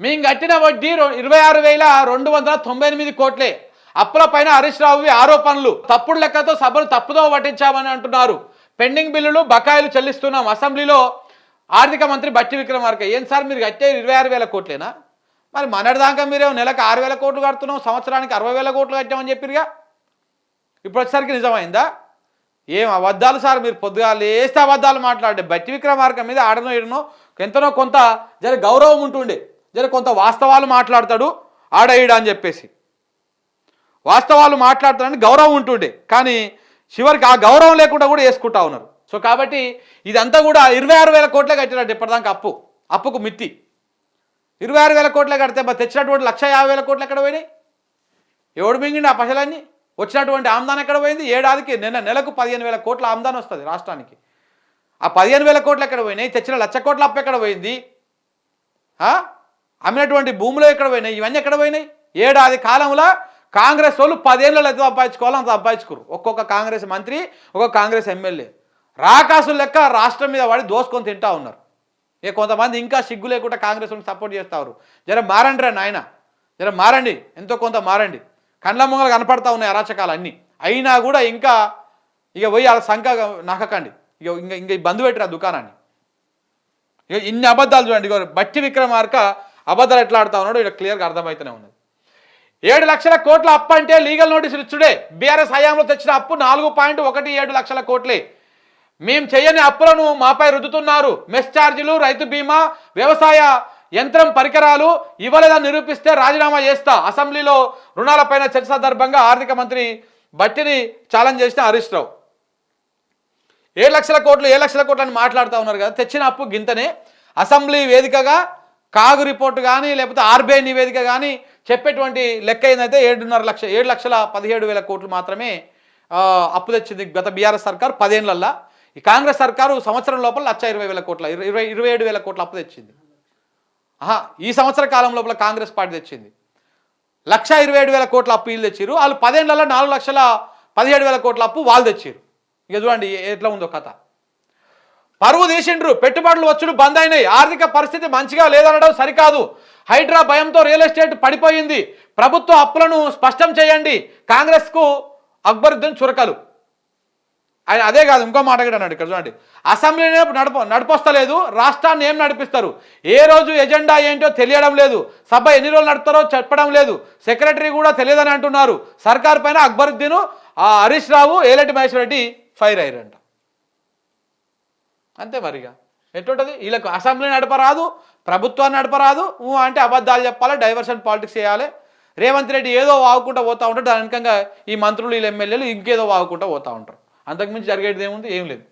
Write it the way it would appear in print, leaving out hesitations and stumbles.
మేము కట్టిన వడ్డీ 26,298 కోట్లే. అప్పుల పైన హరీష్ రావువి ఆరోపణలు, తప్పుడు లెక్కతో సభలు తప్పుదో పట్టించామని అంటున్నారు. పెండింగ్ బిల్లులు బకాయిలు చెల్లిస్తున్నాం. అసెంబ్లీలో ఆర్థిక మంత్రి బట్టి విక్రమార్క, ఏం సార్ మీరు కట్టే 26,000 కోట్లేనా? మరి మొన్నటిదాకా మీరేమో నెలకు 6,000 కోట్లు కడుతున్నాం, సంవత్సరానికి 60,000 కోట్లు కట్టామని చెప్పిరుగా. ఇప్పుడు వచ్చేసరికి నిజమైందా? ఏం అబద్ధాలు సార్, మీరు పొద్దుగా లేస్తే అబద్ధాలు మాట్లాడే. బట్టి విక్రమార్క మీద ఆడనో ఏడనో ఎంతనో కొంత జర గౌరవం ఉంటుండే, జర కొంత వాస్తవాలు మాట్లాడతాడు ఆడేయడా అని చెప్పేసి, వాస్తవాలు మాట్లాడతాడని గౌరవం ఉంటుండే. కానీ చివరికి ఆ గౌరవం లేకుండా కూడా వేసుకుంటా ఉన్నారు. సో కాబట్టి ఇదంతా కూడా 26,000 కోట్లే కట్టినట్టు ఇప్పటిదాకా. అప్పుకు మిత్తి 26,000 కోట్లే కడితే మరి తెచ్చినటువంటి 1,50,000 కోట్లు ఎక్కడ పోయినాయి? ఎవడు మింగిండి ఆ పైసలన్నీ? వచ్చినటువంటి ఆమ్దాన్ ఎక్కడ పోయింది? ఏడాదికి నెలకు 15,000 కోట్ల ఆమ్దాన్ వస్తుంది రాష్ట్రానికి. ఆ 15,000 కోట్లు ఎక్కడ పోయినాయి? తెచ్చిన 1,00,000 కోట్ల అప్పు ఎక్కడ పోయింది? అమ్మినటువంటి భూములు ఎక్కడ పోయినాయి? ఇవన్నీ ఎక్కడ పోయినాయి? ఏడాది కాలంలో కాంగ్రెస్ వాళ్ళు 10 ఏళ్ళలో ఎంత సంపాదించుకోవాలో అంత సంపాదించుకోరు. ఒక్కొక్క కాంగ్రెస్ మంత్రి, ఒక్కొక్క కాంగ్రెస్ ఎమ్మెల్యే రాకాసులు లెక్క రాష్ట్రం మీద వాడి దోసుకొని తింటా ఉన్నారు. కొంతమంది ఇంకా సిగ్గు లేకుండా కాంగ్రెస్ సపోర్ట్ చేస్తారు. జర మారండి రా నాయన, జర మారండి, ఎంతో కొంత మారండి. కండ్ల ముంగలు కనపడతా ఉన్నాయి అరాచకాలు అన్నీ. అయినా కూడా ఇంకా పోయి వాళ్ళ సంఖ నక్కకండి. ఇంకా బంద్ పెట్టిరా దుకాణాన్ని. ఇన్ని అబద్ధాలు చూడండి. బట్టి విక్రమార్క అబద్ధాలు ఎట్లా ఆడుతా ఉన్నాడో ఇక్కడ క్లియర్గా అర్థమవుతూనే ఉన్నది. 7 లక్షల కోట్ల అప్పు అంటే లీగల్ నోటీసులు ఇచ్చుడే. బీఆర్ఎస్ హయాంలో తెచ్చిన అప్పు 4.17 లక్షల కోట్లే. మేము చేయని అప్పులను మాపై రుద్దుతున్నారు. మెస్ ఛార్జీలు, రైతు బీమా, వ్యవసాయ యంత్రం పరికరాలు ఇవ్వలేదని నిరూపిస్తే రాజీనామా చేస్తా. అసెంబ్లీలో రుణాలపైన చర్చ సందర్భంగా ఆర్థిక మంత్రి బట్టిని ఛాలెంజ్ చేసిన హరీష్ రావు. 7 లక్షల కోట్లు అని మాట్లాడుతూ ఉన్నారు కదా. తెచ్చిన అప్పు గింతనే. అసెంబ్లీ వేదికగా కాగు రిపోర్టు కానీ లేకపోతే ఆర్బీఐ నివేదిక కానీ చెప్పేటువంటి లెక్క ఏంటంటే 7,17,000 కోట్లు మాత్రమే అప్పు తెచ్చింది గత బీఆర్ఎస్ సర్కారు 10 ఏళ్లల్లో. ఈ కాంగ్రెస్ సర్కారు సంవత్సరం లోపల 1,20,000 కోట్ల 27,000 కోట్ల అప్పు తెచ్చింది. ఈ సంవత్సర కాలం లోపల కాంగ్రెస్ పార్టీ తెచ్చింది 1,27,000 కోట్ల అప్పు వీళ్ళు తెచ్చిరు. వాళ్ళు 10 ఏళ్లలో 4,17,000 కోట్ల అప్పు వాళ్ళు తెచ్చిరు. ఇక చూడండి ఎట్లా ఉందో కథ. పరువు తీసిండ్రు, పెట్టుబడులు వచ్చుడు బంద్ అయినాయి, ఆర్థిక పరిస్థితి మంచిగా లేదనడం సరికాదు, హైడ్రా భయంతో రియల్ ఎస్టేట్ పడిపోయింది, ప్రభుత్వ అప్పులను స్పష్టం చేయండి, కాంగ్రెస్కు అక్బరుద్దీన్ చురకలు. ఆయన అదే కాదు ఇంకో మాట కూడా అన్నాడు. ఇక్కడ చూడండి, అసెంబ్లీనే నడిపొస్తలేదు, రాష్ట్రాన్ని ఏం నడిపిస్తారు, ఏ రోజు ఎజెండా ఏంటో తెలియడం లేదు, సభ ఎన్ని రోజులు నడుపుతారో చెప్పడం లేదు, సెక్రటరీ కూడా తెలియదని అంటున్నారు, సర్కార్ పైన అక్బరుద్దీన్, హరీష్ రావు, ఏలటి మహేశ్వర్ రెడ్డి ఫైర్ అయ్యారంట. అంతే మరిగా ఎట్లుంటుంది వీళ్ళకు? అసెంబ్లీ నడపరాదు, ప్రభుత్వాన్ని నడపరాదు, అంటే అబద్ధాలు చెప్పాలి, డైవర్షన్ పాలిటిక్స్ చేయాలి. రేవంత్ రెడ్డి ఏదో వాగుకుంటూ పోతూ ఉంటాడు, దాని వెనకంగా ఈ మంత్రులు వీళ్ళు ఎమ్మెల్యేలు ఇంకేదో వాగుకుంటూ పోతూ ఉంటారు. అంతకుమించి జరిగేది ఏముంది? ఏం లేదు.